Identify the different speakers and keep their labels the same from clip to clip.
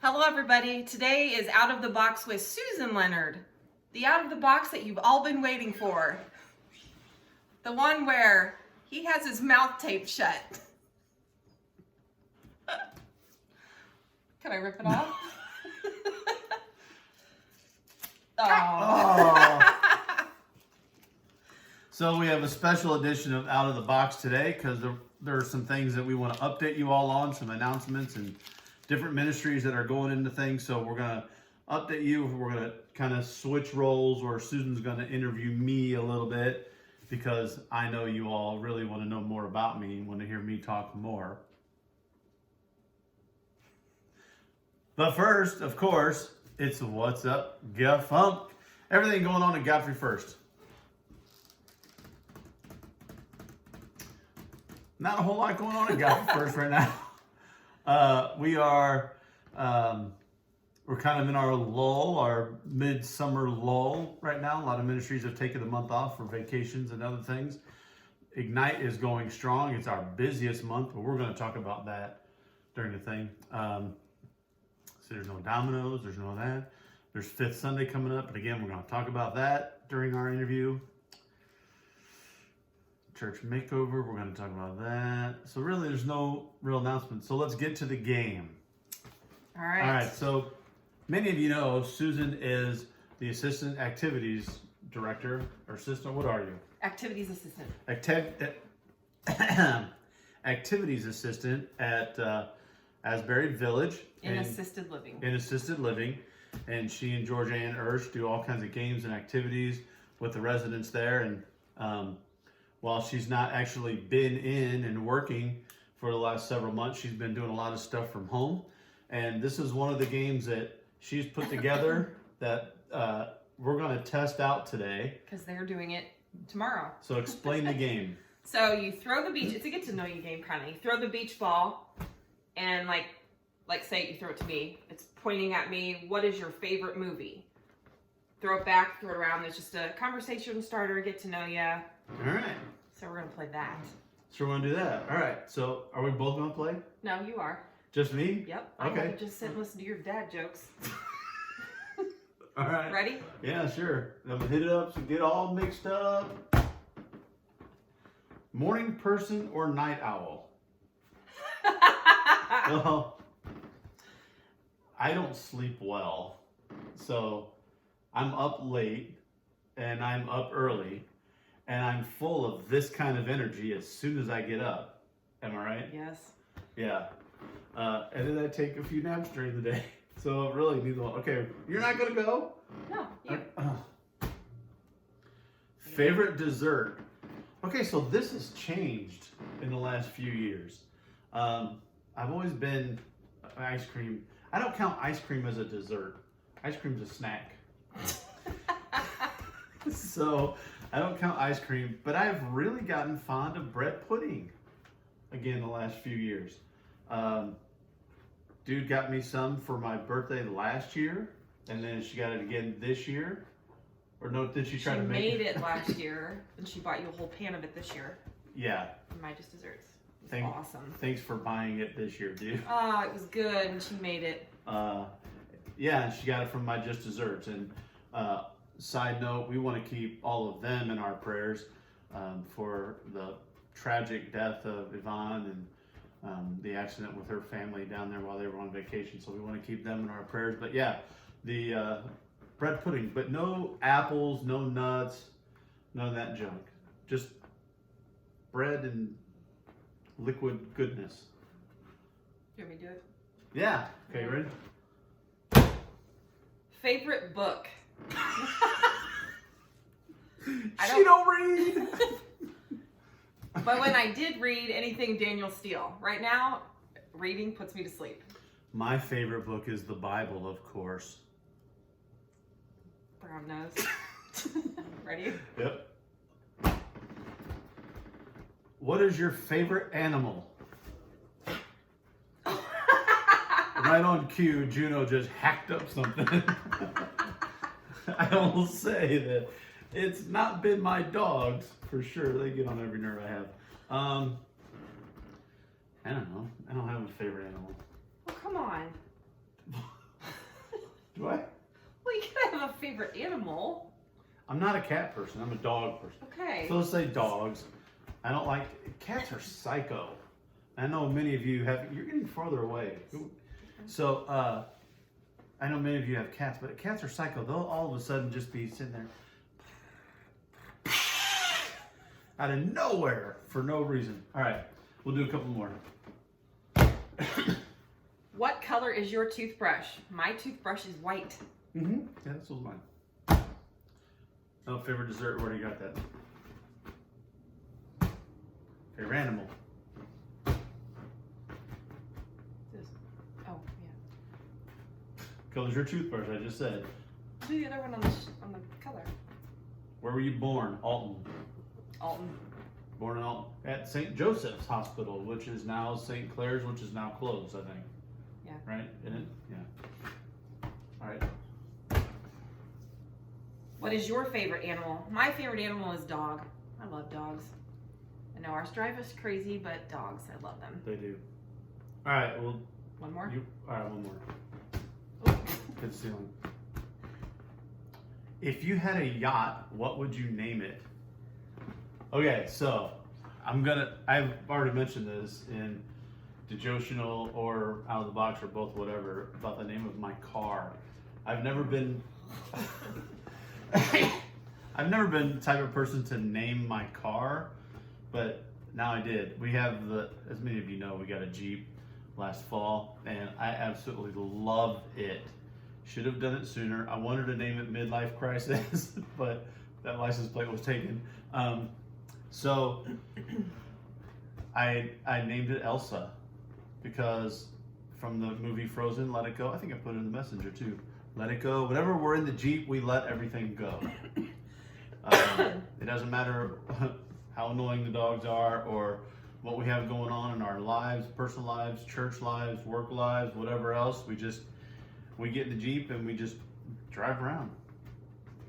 Speaker 1: Hello everybody, today is Out of the Box with Susan Leonard. The out of the box that you've all been waiting for. The one where he has his mouth taped shut. Can I rip it off?
Speaker 2: Oh. So we have a special edition of Out of the Box today because there are some things that we want to update you all on, some announcements and different ministries that are going into things. So we're going to update you. We're going to kind of switch roles where Susan's going to interview me a little bit because I know you all really want to know more about me and want to hear me talk more. But first, of course, it's What's Up, Gafunk. Everything going on at Godfrey First. Not a whole lot going on at Godfrey First right now. We're kind of in our lull, our midsummer lull right now. A lot of ministries have taken a month off for vacations and other things. Ignite is going strong. It's our busiest month, but we're going to talk about that during the thing. So there's no Dominoes, there's no that. There's Fifth Sunday coming up, but again, we're going to talk about that during our interview. Church makeover, we're going to talk about that. So really, there's no real announcement. So let's get to the game.
Speaker 1: All right.
Speaker 2: All right, so many of you know Susan is the assistant activities director or assistant. What are you?
Speaker 1: Activities assistant.
Speaker 2: Activities assistant at Asbury Village.
Speaker 1: In assisted living.
Speaker 2: In assisted living. And she and Georgia Ann Ursh do all kinds of games and activities with the residents there. And while she's not actually been in and working for the last several months, she's been doing a lot of stuff from home. And this is one of the games that she's put together that we're going to test out today.
Speaker 1: Because they're doing it tomorrow.
Speaker 2: So explain the game.
Speaker 1: So you throw the beach, it's a get to know you game kind of. You throw the beach ball and like say you throw it to me. It's pointing at me, what is your favorite movie? Throw it back, throw it around. There's just a conversation starter, get to know you.
Speaker 2: All right.
Speaker 1: So we're going to play that.
Speaker 2: So we're going to do that. All right. So are we both going to play?
Speaker 1: No, you are.
Speaker 2: Just me?
Speaker 1: Yep.
Speaker 2: Okay.
Speaker 1: I'm going to just sit and listen to your dad jokes.
Speaker 2: All right.
Speaker 1: Ready?
Speaker 2: Yeah, sure. I'm going to hit it up so get all mixed up. Morning person or night owl? Well, I don't sleep well. So I'm up late and I'm up early and I'm full of this kind of energy as soon as I get up. Am I right?
Speaker 1: Yes.
Speaker 2: Yeah. And then I take a few naps during the day. So really neither one. Okay, you're not going to go?
Speaker 1: No, you.
Speaker 2: Favorite dessert? Okay, so this has changed in the last few years. I've always been ice cream. I don't count ice cream as a dessert. Ice cream's a snack. So I don't count ice cream, but I've really gotten fond of bread pudding again the last few years. Dude got me some for my birthday last year, and then she got it again this year. Or no, did she try to make it?
Speaker 1: She made it last year, and she bought you a whole pan of it this year.
Speaker 2: Yeah.
Speaker 1: For my just desserts. It was awesome.
Speaker 2: Thanks for buying it this year, dude.
Speaker 1: Oh, it was good, and she made it.
Speaker 2: Yeah, and she got it from my just desserts. And side note, we want to keep all of them in our prayers for the tragic death of Yvonne and the accident with her family down there while they were on vacation. So we want to keep them in our prayers. But yeah, the bread pudding, but no apples, no nuts, none of that junk. Just bread and liquid goodness.
Speaker 1: You want me to do it?
Speaker 2: Yeah. Okay, ready?
Speaker 1: Favorite book?
Speaker 2: She don't read.
Speaker 1: But when I did read anything Daniel Steele, right now, reading puts me to sleep.
Speaker 2: My favorite book is the Bible, of course.
Speaker 1: Brown nose. Ready?
Speaker 2: Yep. What is your favorite animal? Right on cue, Juno just hacked up something. I will say that it's not been my dogs, for sure. They get on every nerve I have. I don't know. I don't have a favorite animal.
Speaker 1: Oh, come on. favorite animal.
Speaker 2: I'm not a cat person. I'm a dog person.
Speaker 1: Okay.
Speaker 2: So let's say dogs. I don't like cats. Are psycho. I know many of you have. You're getting farther away. So I know many of you have cats, but cats are psycho. They'll all of a sudden just be sitting there out of nowhere for no reason. All right, we'll do a couple more.
Speaker 1: What color is your toothbrush? My toothbrush is white.
Speaker 2: Mm-hmm. Yeah, this was mine. Oh, favorite dessert? Where do you got that? Favorite animal?
Speaker 1: Oh, yeah.
Speaker 2: Color's your toothbrush, I just said.
Speaker 1: Do the other one on the color.
Speaker 2: Where were you born? Alton.
Speaker 1: Alton.
Speaker 2: Born in Alton. At St. Joseph's Hospital, which is now St. Clair's, which is now closed, I think.
Speaker 1: Yeah.
Speaker 2: Right? Isn't it? Yeah. All right.
Speaker 1: What is your favorite animal? My favorite animal is dog. I love dogs. I know ours drive us crazy, but dogs, I love them.
Speaker 2: They do. All right. Well.
Speaker 1: One more?
Speaker 2: All right, one more.
Speaker 1: Ooh.
Speaker 2: Good ceiling. If you had a yacht, what would you name it? Okay, so I've already mentioned this in devotional or out of the box or both, whatever, about the name of my car. I've never been the type of person to name my car, but now I did. We have as many of you know, we got a Jeep last fall, and I absolutely love it. Should have done it sooner. I wanted to name it Midlife Crisis, but that license plate was taken. So I named it Elsa because from the movie Frozen, Let It Go. I think I put it in the messenger too. Let it go. Whenever we're in the Jeep, we let everything go. It doesn't matter how annoying the dogs are or what we have going on in our lives, personal lives, church lives, work lives, whatever else. We get in the Jeep and we just drive around.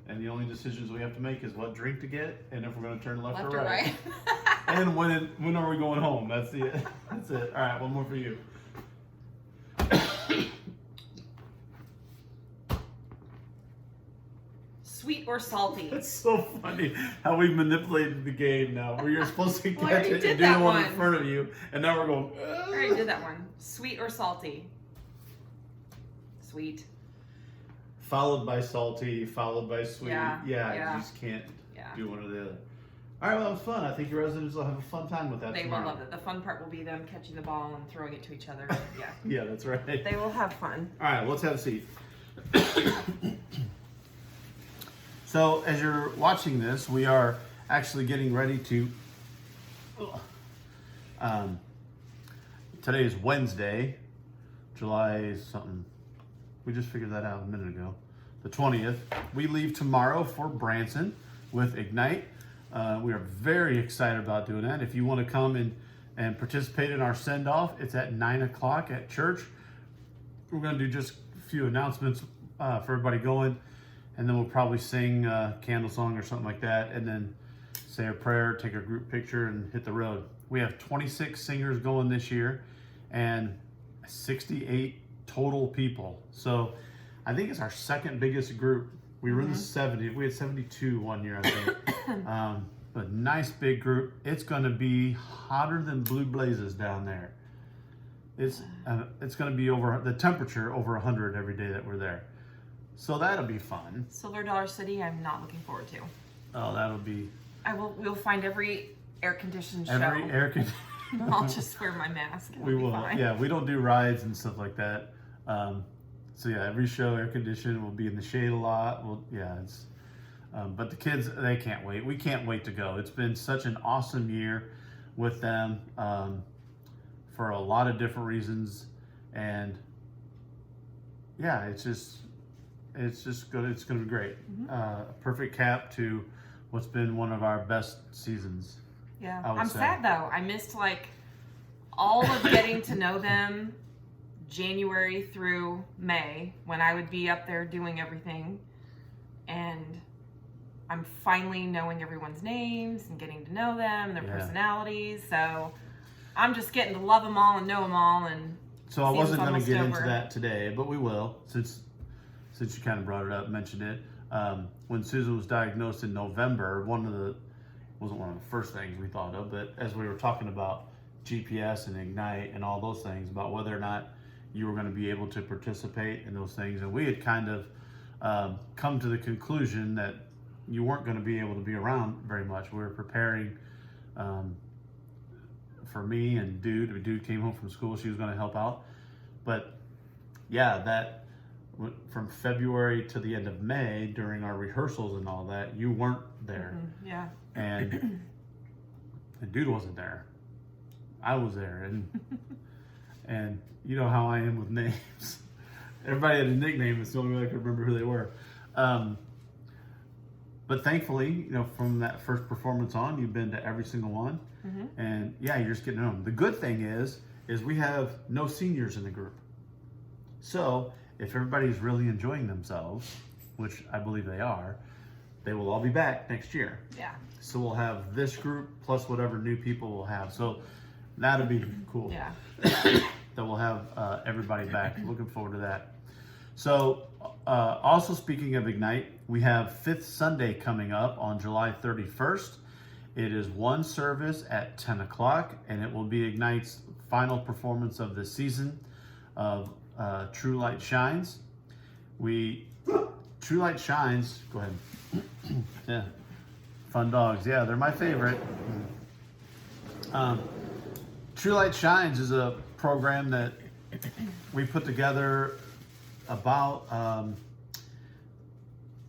Speaker 2: And the only decisions we have to make is what drink to get and if we're going to turn left or right. And when are we going home? That's it. That's it. All right, one more for you.
Speaker 1: Sweet or salty?
Speaker 2: That's so funny how we manipulated the game now, where you're supposed to
Speaker 1: Well, I
Speaker 2: catch
Speaker 1: already
Speaker 2: it
Speaker 1: did
Speaker 2: and do
Speaker 1: that
Speaker 2: the one
Speaker 1: one.
Speaker 2: in front of you, and now we're going.
Speaker 1: I already did that one. Sweet or salty? Sweet.
Speaker 2: Followed by salty, followed by sweet.
Speaker 1: Yeah.
Speaker 2: You just can't do one or the other. All right, well, that was fun. I think your residents will have a fun time with that
Speaker 1: They
Speaker 2: tomorrow.
Speaker 1: will love it. The fun part will be them catching the ball and throwing it to each other. Yeah.
Speaker 2: Yeah, that's right.
Speaker 1: They will have fun.
Speaker 2: All right, let's have a seat. So, as you're watching this, we are actually getting ready to. Today is Wednesday, July something. We just figured that out a minute ago. The 20th. We leave tomorrow for Branson with Ignite. We are very excited about doing that. If you want to come and participate in our send-off, it's at 9 o'clock at church. We're going to do just a few announcements for everybody going, and then we'll probably sing a candle song or something like that, and then say a prayer, take a group picture, and hit the road. We have 26 singers going this year, and 68 total people. So I think it's our second biggest group. We were in the 70s. We had 72 one year, I think. But nice big group. It's going to be hotter than blue blazes down there. It's going to be over the temperature over 100 every day that we're there. So that'll be fun.
Speaker 1: Silver Dollar City, I'm not looking forward to.
Speaker 2: Oh, that'll be.
Speaker 1: We'll find every air-conditioned show.
Speaker 2: Every air conditioned.
Speaker 1: I'll just wear my mask.
Speaker 2: We will.
Speaker 1: Fine.
Speaker 2: Yeah, we don't do rides and stuff like that. So yeah, every show air conditioned. We'll be in the shade a lot. It's. But the kids, they can't wait. We can't wait to go. It's been such an awesome year with them for a lot of different reasons, and yeah, it's just good. It's going to be great. A perfect cap to what's been one of our best seasons.
Speaker 1: Yeah,
Speaker 2: I would
Speaker 1: I'm
Speaker 2: say.
Speaker 1: sad though. I missed all of getting to know them January through May when I would be up there doing everything, and I'm finally knowing everyone's names and getting to know them and their personalities. So I'm just getting to love them all and know them all. And
Speaker 2: so I wasn't going to get into
Speaker 1: over.
Speaker 2: that today, but we will since you kind of brought it up, mentioned it. when Susan was diagnosed in November, wasn't one of the first things we thought of, but as we were talking about GPS and Ignite and all those things, about whether or not you were going to be able to participate in those things, and we had kind of come to the conclusion that you weren't going to be able to be around very much. We were preparing for me and Dude came home from school. She was going to help out. But yeah, that from February to the end of May during our rehearsals and all that, you weren't there.
Speaker 1: Mm-hmm. Yeah.
Speaker 2: And Dude wasn't there. I was there. And you know how I am with names. Everybody had a nickname. It's the only way I could remember who they were. But thankfully, from that first performance on, you've been to every single one. Mm-hmm. And yeah, you're just getting to know them. The good thing is we have no seniors in the group. So if everybody's really enjoying themselves, which I believe they are, they will all be back next year.
Speaker 1: Yeah.
Speaker 2: So we'll have this group plus whatever new people we'll have. So that'll be cool.
Speaker 1: Yeah.
Speaker 2: That we'll have everybody back. Looking forward to that. So also speaking of Ignite, we have Fifth Sunday coming up on July 31st. It is one service at 10 o'clock, and it will be Ignite's final performance of the season of True Light Shines. True Light Shines, go ahead. Yeah, fun dogs. Yeah, they're my favorite. True Light Shines is a program that we put together about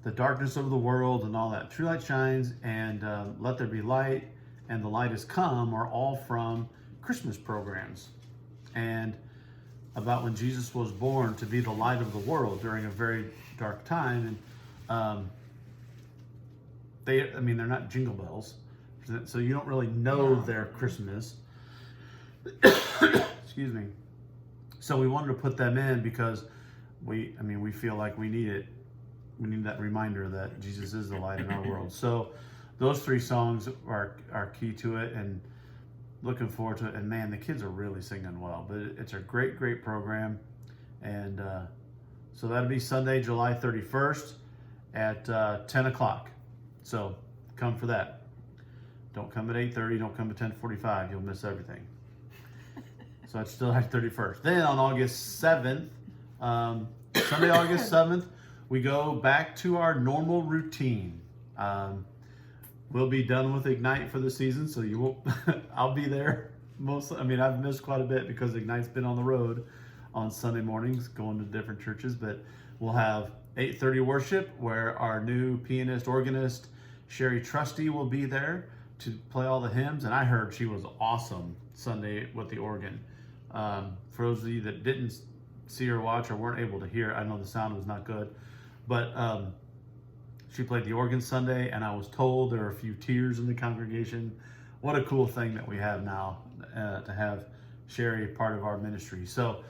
Speaker 2: the darkness of the world and all that. True Light Shines and Let There Be Light and The Light Has Come are all from Christmas programs, and about when Jesus was born to be the light of the world during a very dark time. And they're not jingle bells, so you don't really know their Christmas. Excuse me. So we wanted to put them in because we feel like we need it. We need that reminder that Jesus is the light in our world. So those three songs are key to it, and looking forward to it. And man, the kids are really singing well. But it's a great program. And so that'll be Sunday, July 31st at 10 o'clock. So come for that. Don't come at 8:30. Don't come at 10:45. You'll miss everything. So it's still at 31st. Then on August 7th, Sunday, August 7th, we go back to our normal routine. We'll be done with Ignite for the season, so you won't. I'll be there mostly. I've missed quite a bit because Ignite's been on the road on Sunday mornings, going to different churches. But we'll have 8:30 worship, where our new pianist, organist, Sherry Trusty, will be there to play all the hymns. And I heard she was awesome Sunday with the organ. For those of you that didn't see or watch or weren't able to hear, I know the sound was not good, but she played the organ Sunday, and I was told there were a few tears in the congregation. What a cool thing that we have now to have Sherry part of our ministry. So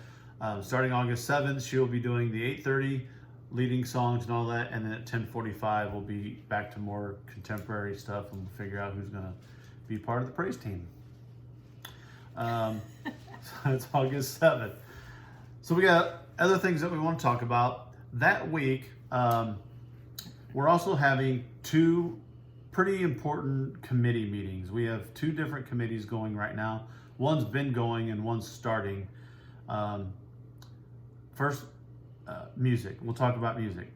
Speaker 2: starting August 7th, she'll be doing the 8:30 leading songs and all that, and then at 10:45 we'll be back to more contemporary stuff, and we'll figure out who's going to be part of the praise team. So it's August 7th. So we got other things that we want to talk about. That week, we're also having two pretty important committee meetings. We have two different committees going right now. One's been going and one's starting. First, music. We'll talk about music.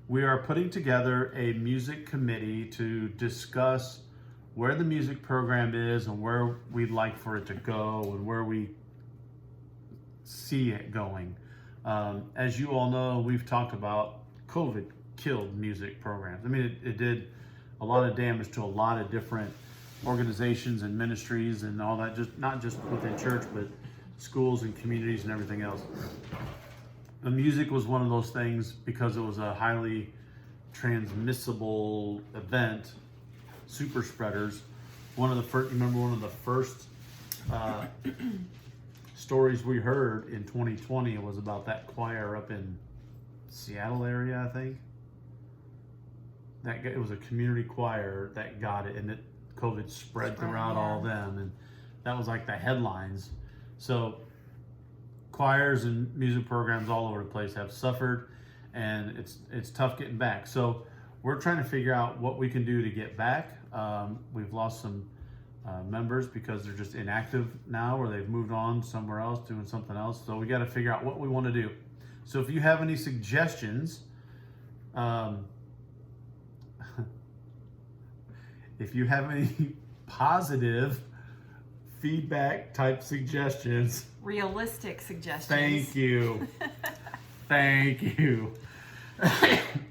Speaker 2: We are putting together a music committee to discuss where the music program is and where we'd like for it to go and where we see it going. As you all know, we've talked about COVID killed music programs. It did a lot of damage to a lot of different organizations and ministries and all that, just not just within church, but schools and communities and everything else. The music was one of those things because it was a highly transmissible event, super spreaders. One of the first stories we heard in 2020 was about that choir up in Seattle area, I think. It was a community choir that got it, and COVID spread throughout all of them, and that was like the headlines. So choirs and music programs all over the place have suffered, and it's tough getting back. So we're trying to figure out what we can do to get back. We've lost some members because they're just inactive now, or they've moved on somewhere else doing something else. So we got to figure out what we want to do. So if you have any suggestions, if you have any positive feedback type suggestions,
Speaker 1: realistic suggestions.
Speaker 2: Thank you. Thank you.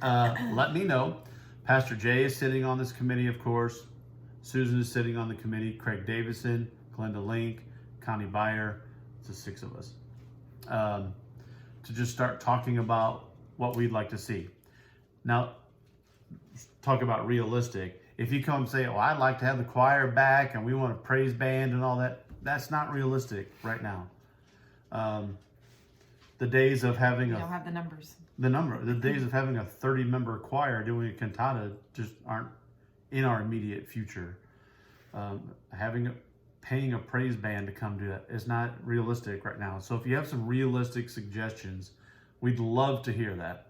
Speaker 2: Let me know. Pastor Jay is sitting on this committee, of course. Susan is sitting on the committee. Craig Davison, Glenda Link, Connie Beyer. It's the 6 of us. To just start talking about what we'd like to see. Now, talk about realistic. If you come and say, oh, I'd like to have the choir back and we want a praise band and all that, that's not realistic right now. The days of having
Speaker 1: we don't have the numbers.
Speaker 2: The days of having a 30-member choir doing a cantata just aren't in our immediate future. Paying a praise band to come do that is not realistic right now. So if you have some realistic suggestions, we'd love to hear that.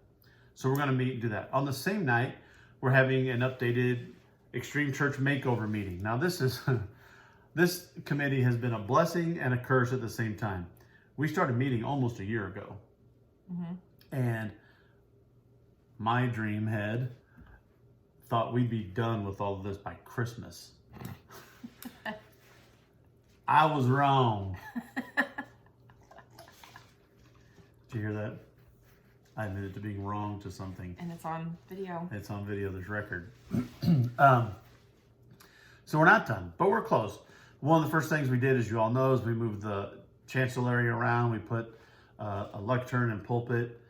Speaker 2: So we're going to meet and do that. On the same night, we're having an updated Extreme Church Makeover meeting. Now this committee has been a blessing and a curse at the same time. We started meeting almost a year ago.
Speaker 1: Mm-hmm.
Speaker 2: And my dream head thought we'd be done with all of this by Christmas. I was wrong. Did you hear that? I admitted to being wrong to something.
Speaker 1: And it's on video.
Speaker 2: It's on video, there's record. So we're not done, but we're close. One of the first things we did, as you all know, is we moved the chancel area around. We put a lectern and pulpit.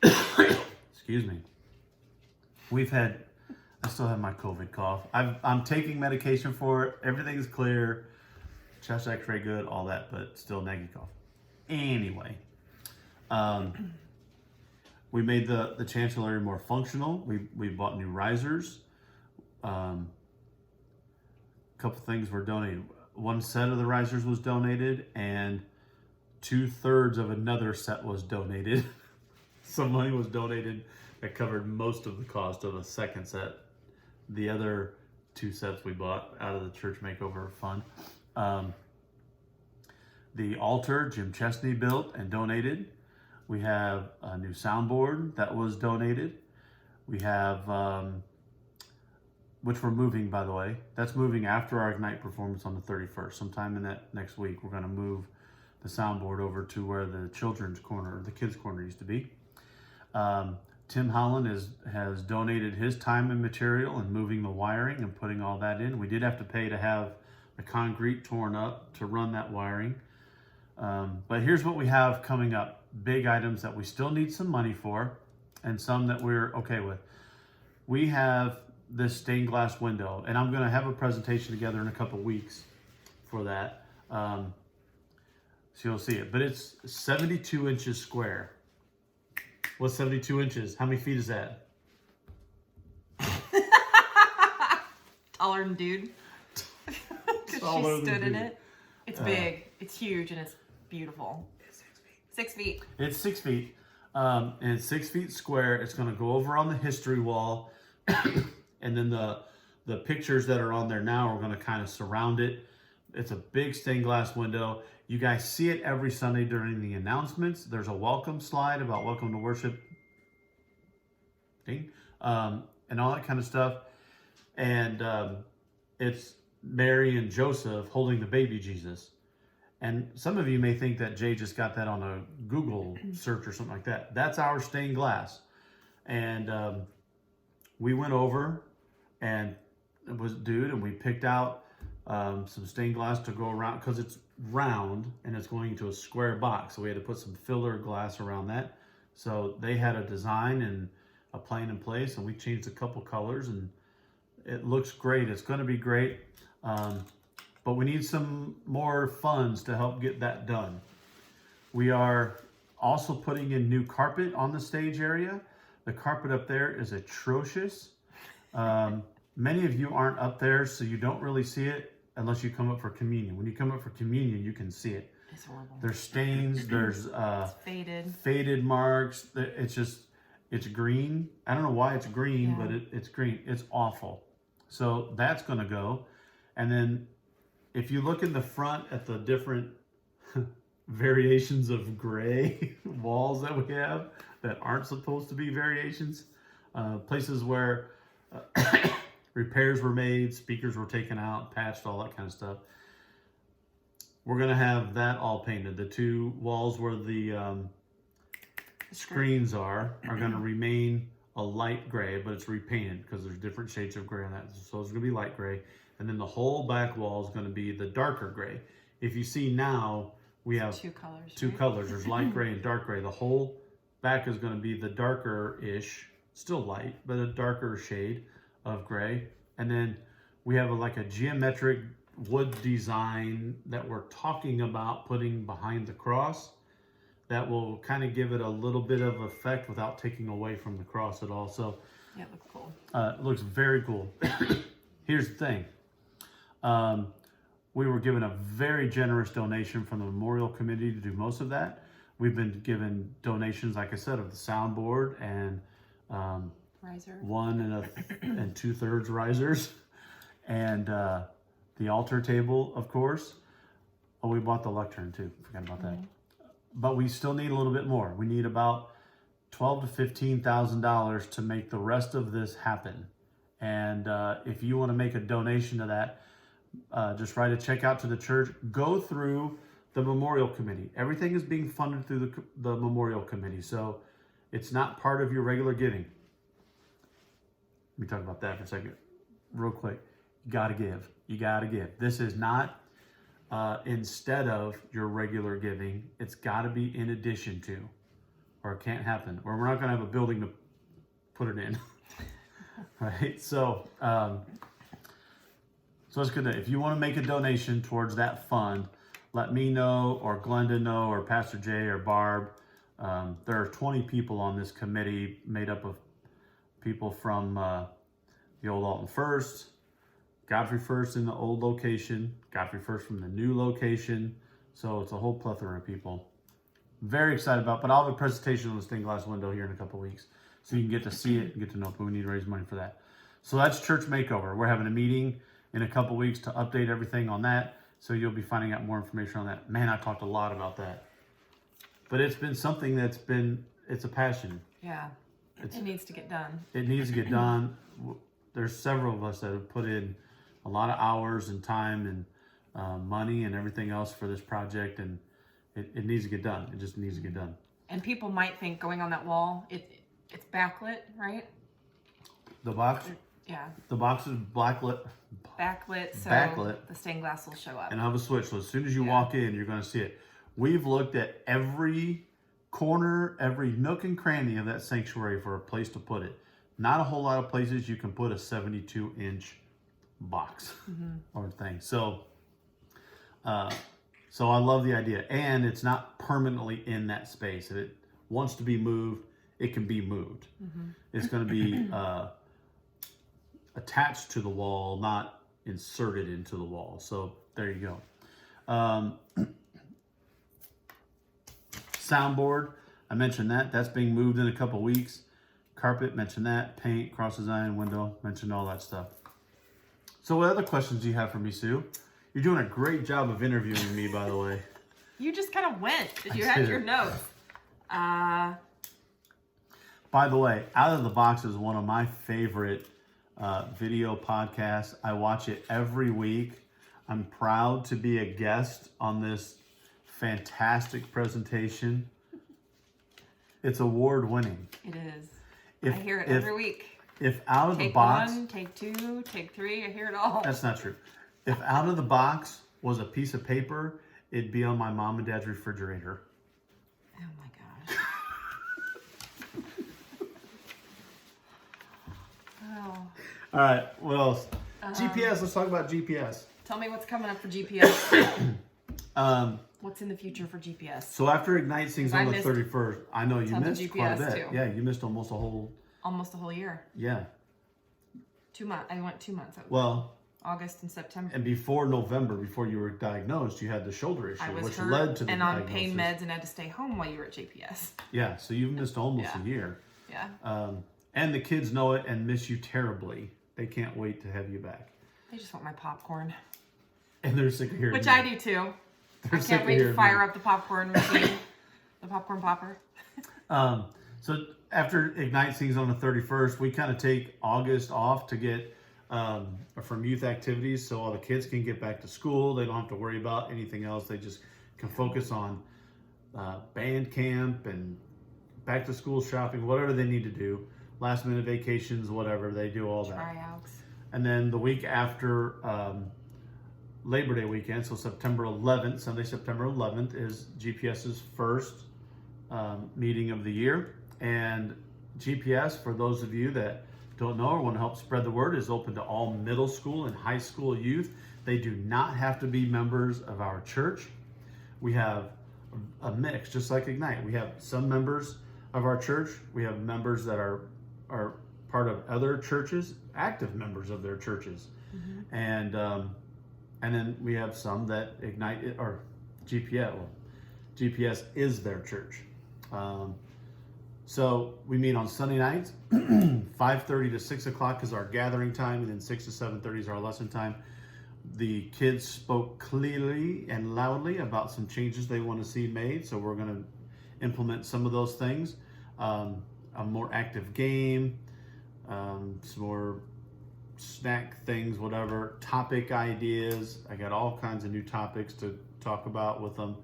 Speaker 2: Excuse me. I still have my COVID cough. I'm taking medication for it. Everything's clear. Chest x-ray good, all that, but still naggy cough. Anyway, we made the chancel area more functional. We bought new risers. A couple things were donated. One set of the risers was donated, and 2/3 of another set was donated. Some money was donated that covered most of the cost of a second set. The other 2 sets we bought out of the church makeover fund. The altar, Jim Chesney built and donated. We have a new soundboard that was donated. We have, which we're moving, by the way. That's moving after our Ignite performance on the 31st. Sometime in that next week, we're going to move the soundboard over to where the children's corner, the kids' corner used to be. Tim Holland has donated his time and material in moving the wiring and putting all that in. We did have to pay to have the concrete torn up to run that wiring. But here's what we have coming up. Big items that we still need some money for, and some that we're okay with. We have this stained glass window, and I'm going to have a presentation together in a couple weeks for that. So you'll see it. But it's 72 inches square. What's 72 inches? How many feet is that?
Speaker 1: Taller than dude. She stood in it. It's big. It's huge, and it's beautiful.
Speaker 2: It's 6 feet.
Speaker 1: 6 feet.
Speaker 2: It's 6 feet. And it's 6 feet square. It's going to go over on the history wall. And then the pictures that are on there now are going to kind of surround it. It's a big stained glass window. You guys see it every Sunday during the announcements. There's a welcome slide about welcome to worship. And all that kind of stuff. And it's Mary and Joseph holding the baby Jesus. And some of you may think that Jay just got that on a Google search or something like that. That's our stained glass. And we went over and it was and we picked out some stained glass to go around, because it's round and it's going into a square box. So we had to put some filler glass around that. So they had a design and a plan in place, and we changed a couple colors, and it looks great. It's going to be great. But we need some more funds to help get that done. We are also putting in new carpet on the stage area. The carpet up there is atrocious. Many of you aren't up there, so you don't really see it unless you come up for communion. When you come up for communion, you can see it.
Speaker 1: It's horrible.
Speaker 2: There's stains, there's
Speaker 1: it's faded
Speaker 2: marks. It's just, It's green. I don't know why it's green,
Speaker 1: Yeah.
Speaker 2: but it's green. It's awful. So that's going to go. And then if you look in the front at the different variations of gray walls that we have that aren't supposed to be variations, places where repairs were made, speakers were taken out, patched, all that kind of stuff. We're going to have that all painted. The two walls where the screens are going to remain a light gray, but it's repainted because there's different shades of gray on that. So it's going to be light gray. And then the whole back wall is going to be the darker gray. If you see now, we have
Speaker 1: two colors.
Speaker 2: Two colors. There's light gray and dark gray. The whole back is going to be the darker-ish, still light, but a darker shade of gray. And then we have like a geometric wood design that we're talking about putting behind the cross that will kind of give it a little bit of effect without taking away from the cross at all. So
Speaker 1: Yeah, it looks cool.
Speaker 2: it looks very cool. Here's the thing. We were given a very generous donation from the Memorial Committee to do most of that. We've been given donations, like I said, of the soundboard and
Speaker 1: Riser.
Speaker 2: 1 2/3 risers, and the altar table, of course. Oh, we bought the lectern too. Forgot about that. But we still need a little bit more. We need about $12,000 to $15,000 to make the rest of this happen. And if you want to make a donation to that, just write a check out to the church. Go through the Memorial Committee. Everything is being funded through the Memorial Committee, so it's not part of your regular giving. Let me talk about that for a second, real quick. You got to give. You got to give. This is not instead of your regular giving. It's got to be in addition to, or it can't happen. Or we're not going to have a building to put it in. Right? So it's good that if you want to make a donation towards that fund, let me know, or Glenda know, or Pastor Jay, or Barb. There are 20 people on this committee made up of people from the old Alton First, Godfrey First in the old location, Godfrey First from the new location. So it's a whole plethora of people. Very excited about, but I'll have a presentation on the stained glass window here in a couple weeks. So you can get to see it and get to know, but we need to raise money for that. So that's Church Makeover. We're having a meeting in a couple weeks to update everything on that. So you'll be finding out more information on that. Man, I talked a lot about that. But it's been something it's a passion.
Speaker 1: Yeah, it needs to get done.
Speaker 2: It needs to get done. There's several of us that have put in a lot of hours and time and money and everything else for this project, and it needs to get done. It just needs to get done.
Speaker 1: And people might think going on that wall, it's backlit, right?
Speaker 2: The box?
Speaker 1: Yeah.
Speaker 2: The box is backlit,
Speaker 1: so the stained glass will show up.
Speaker 2: and I have a switch. So as soon as you walk in, you're going to see it. We've looked at every corner, every nook and cranny of that sanctuary for a place to put it. Not a whole lot of places you can put a 72-inch box or thing. So I love the idea, and it's not permanently in that space. If it wants to be moved, it can be moved. It's going to be attached to the wall, not inserted into the wall. So there you go. Soundboard, I mentioned that. That's being moved in a couple weeks. Carpet, mentioned that. Paint, cross design, window, mentioned all that stuff. So what other questions do you have for me, Sue? You're doing a great job of interviewing me, by the way.
Speaker 1: You just kind of went. You had your notes.
Speaker 2: By the way, Out of the Box is one of my favorite video podcasts. I watch it every week. I'm proud to be a guest on this fantastic presentation. It's award-winning.
Speaker 1: It is. I hear it every week.
Speaker 2: If Out of the
Speaker 1: Take
Speaker 2: Box...
Speaker 1: one, take two, take three. I hear it all.
Speaker 2: That's not true. If Out of the Box was a piece of paper, it'd be on my mom and dad's refrigerator.
Speaker 1: Oh my gosh. Oh.
Speaker 2: All right, what else? GPS, let's talk about GPS.
Speaker 1: Tell me what's coming up for GPS. What's in the future for GPS?
Speaker 2: So after Ignite Sings on the
Speaker 1: missed
Speaker 2: 31st, I know you missed quite a bit.
Speaker 1: too.
Speaker 2: Yeah, you missed almost a whole...
Speaker 1: Almost a whole year.
Speaker 2: Yeah.
Speaker 1: 2 months. I went 2 months.
Speaker 2: Well...
Speaker 1: August and September.
Speaker 2: And before November, before you were diagnosed, you had the shoulder issue,
Speaker 1: I was
Speaker 2: which
Speaker 1: hurt
Speaker 2: led to the
Speaker 1: and
Speaker 2: diagnosis.
Speaker 1: on pain meds and had to stay home while you were at GPS.
Speaker 2: Yeah, so you've missed almost a year.
Speaker 1: Yeah.
Speaker 2: And the kids know it and miss you terribly. They can't wait to have you back.
Speaker 1: They just want my popcorn.
Speaker 2: And they're sick of hearing
Speaker 1: Which
Speaker 2: me.
Speaker 1: I do too. I can't wait to fire up the popcorn machine. The popcorn popper.
Speaker 2: So after Ignite Sings on the 31st, we kind of take August off to get from youth activities, so all the kids can get back to school. They don't have to worry about anything else. They just can focus on band camp and back to school shopping, whatever they need to do. Last minute vacations, whatever, they do all that.
Speaker 1: Tryouts.
Speaker 2: And then the week after Labor Day weekend, so September 11th, Sunday, September 11th, is GPS's first meeting of the year. And GPS, for those of you that don't know or want to help spread the word, is open to all middle school and high school youth. They do not have to be members of our church. We have a mix, just like Ignite. We have some members of our church. We have members that are part of other churches, active members of their churches. Mm-hmm. And then we have some that Ignite or GPS. Well, GPS is their church. So we meet on Sunday nights, 5:30 to 6 o'clock is our gathering time, and then 6 to 7:30 is our lesson time. The kids spoke clearly and loudly about some changes they want to see made, so we're going to implement some of those things. A more active game, some more snack things, whatever, topic ideas. I got all kinds of new topics to talk about with them.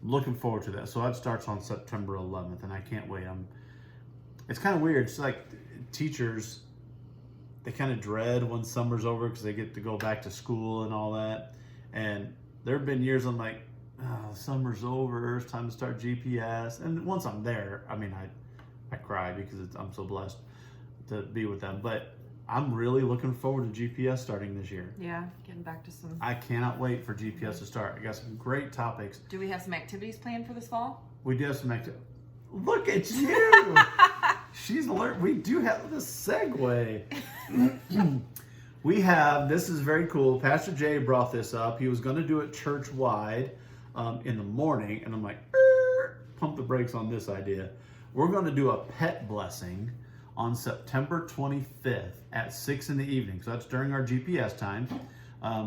Speaker 2: Looking forward to that. So that starts on September 11th, and I can't wait. It's kind of weird. It's like teachers, they kind of dread when summer's over because they get to go back to school and all that. And there have been years I'm like, oh, summer's over. It's time to start GPS. And once I'm there, I mean, I cry because I'm so blessed to be with them. But I'm really looking forward to GPS starting this year.
Speaker 1: Yeah, getting back to some.
Speaker 2: I cannot wait for GPS to start. I got some great topics.
Speaker 1: Do we have some activities planned for this fall?
Speaker 2: We do have some activities. Look at you! She's alert. We do have the segue. We have, this is very cool. Pastor Jay brought this up. He was going to do it church-wide in the morning. And I'm like, pump the brakes on this idea. We're going to do a pet blessing on September 25th at 6 in the evening. So that's during our GPS time.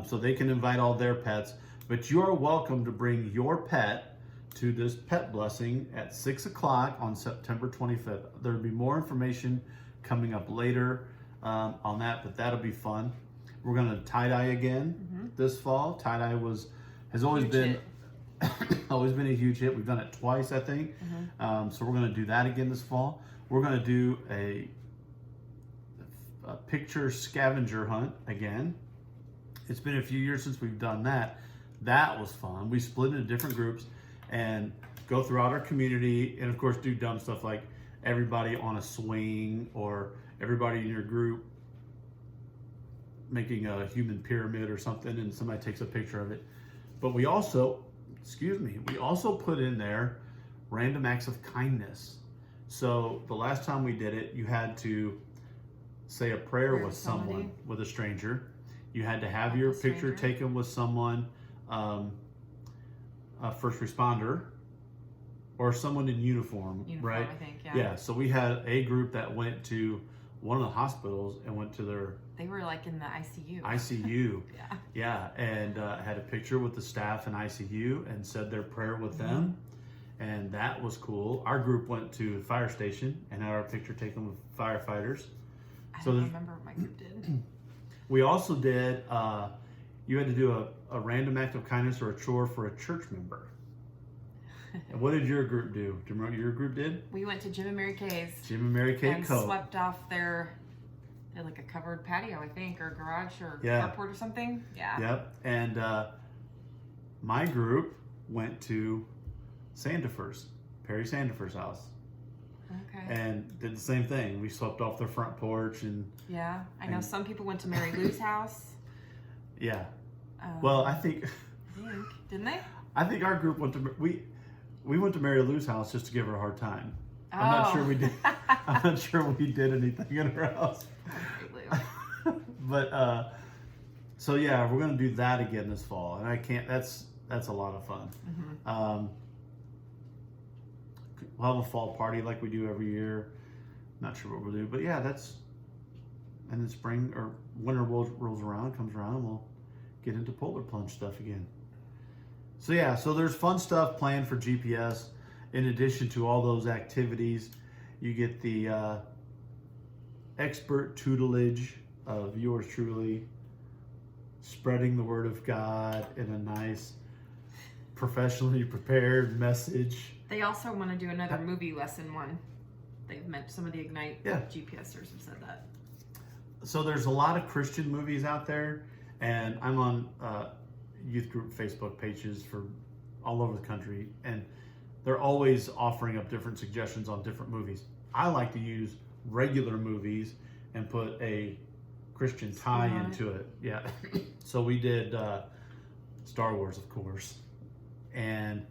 Speaker 2: So they can invite all their pets. But you're welcome to bring your pet to this pet blessing at 6 o'clock on September 25th. There'll be more information coming up later on that, but that'll be fun. We're going to tie-dye again this fall. Tie-dye has always been always been a huge hit. We've done it twice, I think. So we're going to do that again this fall. We're going to do a picture scavenger hunt again. It's been a few years since we've done that. That was fun. We split into different groups and go throughout our community, and of course do dumb stuff like everybody on a swing or everybody in your group making a human pyramid or something, and somebody takes a picture of it. But we also put in there random acts of kindness. So the last time we did it, you had to say a prayer with someone, with a stranger. You had to have your picture taken with someone, a first responder, or someone in uniform, right?
Speaker 1: I think,
Speaker 2: Yeah, so we had a group that went to one of the hospitals and went to their...
Speaker 1: They were like in the ICU.
Speaker 2: ICU. Yeah, and had a picture with the staff in ICU and said their prayer with them. And that was cool. Our group went to the fire station and had our picture taken with firefighters.
Speaker 1: I don't remember what my group did.
Speaker 2: We also did, you had to do a random act of kindness or a chore for a church member. And what did your group do? Do you remember what your group did?
Speaker 1: We went to Jim and Mary Kay's.
Speaker 2: Jim and Mary Kay
Speaker 1: and swept off they had like a covered patio, I think, or garage or carport or something. Yeah.
Speaker 2: Yep. And my group went to Perry Sandifer's house.
Speaker 1: Okay.
Speaker 2: And did the same thing. We swept off their front porch and...
Speaker 1: Yeah. I know some people went to Mary Lou's house.
Speaker 2: Yeah. Well, I think...
Speaker 1: Didn't they?
Speaker 2: I think our group went to... We went to Mary Lou's house just to give her a hard time.
Speaker 1: Oh.
Speaker 2: I'm not sure we did. I'm not sure we did anything in her house. But so yeah, we're gonna do that again this fall, and I can't. That's a lot of fun. We'll have a fall party like we do every year. Not sure what we'll do, but yeah, and then spring or winter rolls around, comes around, and we'll get into polar plunge stuff again. So yeah, so there's fun stuff planned for GPS. In addition to all those activities, you get the expert tutelage of yours truly, spreading the word of God in a nice, professionally prepared message.
Speaker 1: They also want to do another movie lesson one. They've meant some of the Ignite GPSers have said that.
Speaker 2: So there's a lot of Christian movies out there, and I'm on youth group Facebook pages for all over the country, and they're always offering up different suggestions on different movies. I like to use regular movies and put a Christian tie into it. Yeah. So we did Star Wars, of course, and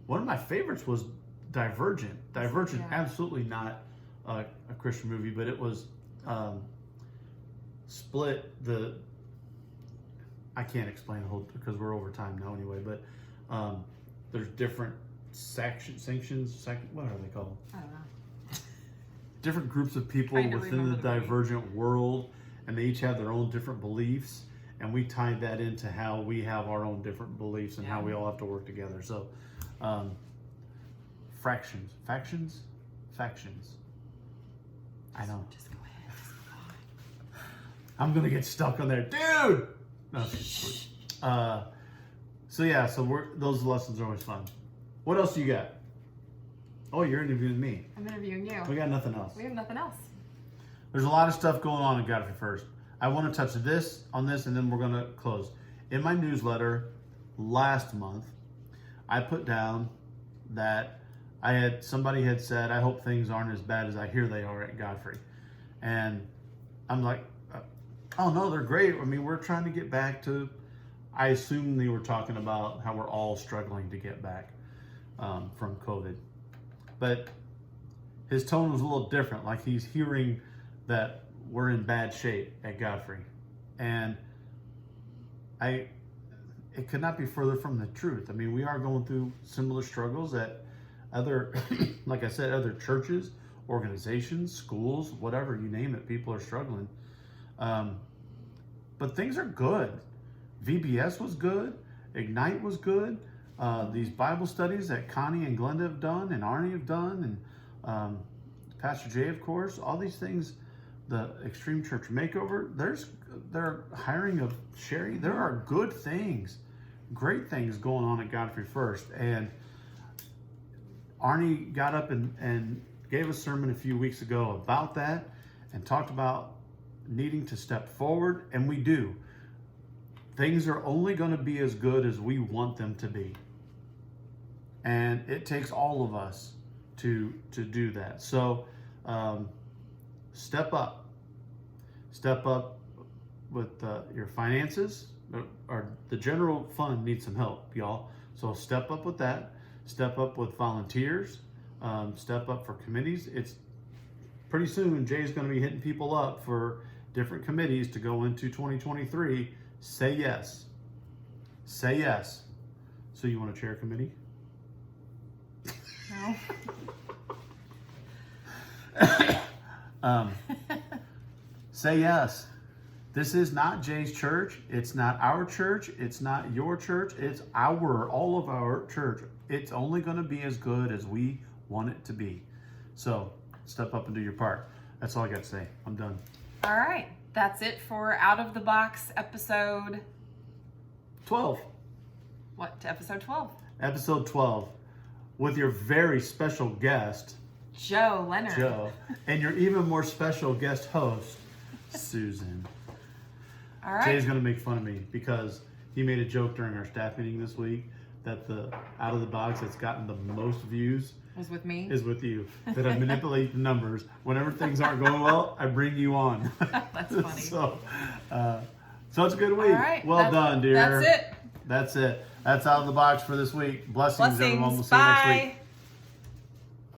Speaker 2: one of my favorites was Divergent. Divergent, absolutely not a Christian movie, but it was split the. I can't explain the whole because we're over time now anyway. But there's different sanctions. What are they called?
Speaker 1: I don't know.
Speaker 2: Different groups of people within the Divergent world, and they each have their own different beliefs. And we tied that into how we have our own different beliefs and how we all have to work together. So, factions. I know.
Speaker 1: Just go ahead.
Speaker 2: I'm gonna get stuck on there, dude. No, so yeah, those lessons are always fun. What else do you got? Oh, you're interviewing me.
Speaker 1: I'm interviewing you.
Speaker 2: We got nothing else.
Speaker 1: We have nothing else.
Speaker 2: There's a lot of stuff going on in Godfrey First. I want to touch on this, and then we're going to close. In my newsletter last month, I put down that somebody had said, I hope things aren't as bad as I hear they are at Godfrey. And I'm like, oh no, they're great. I mean, we're trying to get back to, I assume they were talking about how we're all struggling to get back from COVID. But his tone was a little different, like he's hearing that we're in bad shape at Godfrey. And it could not be further from the truth. I mean, we are going through similar struggles at other, like I said, other churches, organizations, schools, whatever, you name it, people are struggling. But things are good. VBS was good. Ignite was good. These Bible studies that Connie and Glenda have done and Arnie have done, and Pastor Jay, of course, all these things, the Extreme Church Makeover, they're hiring of Sherry. There are good things, great things going on at Godfrey First. And Arnie got up and gave a sermon a few weeks ago about that and talked about needing to step forward, and we do. Things are only going to be as good as we want them to be. And it takes all of us to do that. So step up. Step up with your finances. Or the general fund needs some help, y'all. So step up with that. Step up with volunteers. Step up for committees. It's pretty soon Jay's going to be hitting people up for different committees to go into 2023. Say yes. Say yes. So you want to chair a committee?
Speaker 1: No.
Speaker 2: Say yes. This is not Jay's church. It's not our church. It's not your church. It's all of our church. It's only going to be as good as we want it to be. So step up and do your part. That's all I got to say. I'm done.
Speaker 1: All right. That's it for Out of the Box episode
Speaker 2: 12.
Speaker 1: What? Episode 12.
Speaker 2: Episode 12. With your very special guest,
Speaker 1: Joe Leonard.
Speaker 2: Joe. And your even more special guest host, Susan.
Speaker 1: All right.
Speaker 2: Jay's going to make fun of me because he made a joke during our staff meeting this week that the Out of the Box that's gotten the most views
Speaker 1: was with me.
Speaker 2: Is with you. That I manipulate the numbers. Whenever things aren't going well, I bring you on.
Speaker 1: That's funny.
Speaker 2: So it's a good week.
Speaker 1: All right.
Speaker 2: Well done, dear.
Speaker 1: That's it.
Speaker 2: That's it. That's Out of the Box for this week. Blessings everyone. We'll see you
Speaker 1: Bye.
Speaker 2: next week.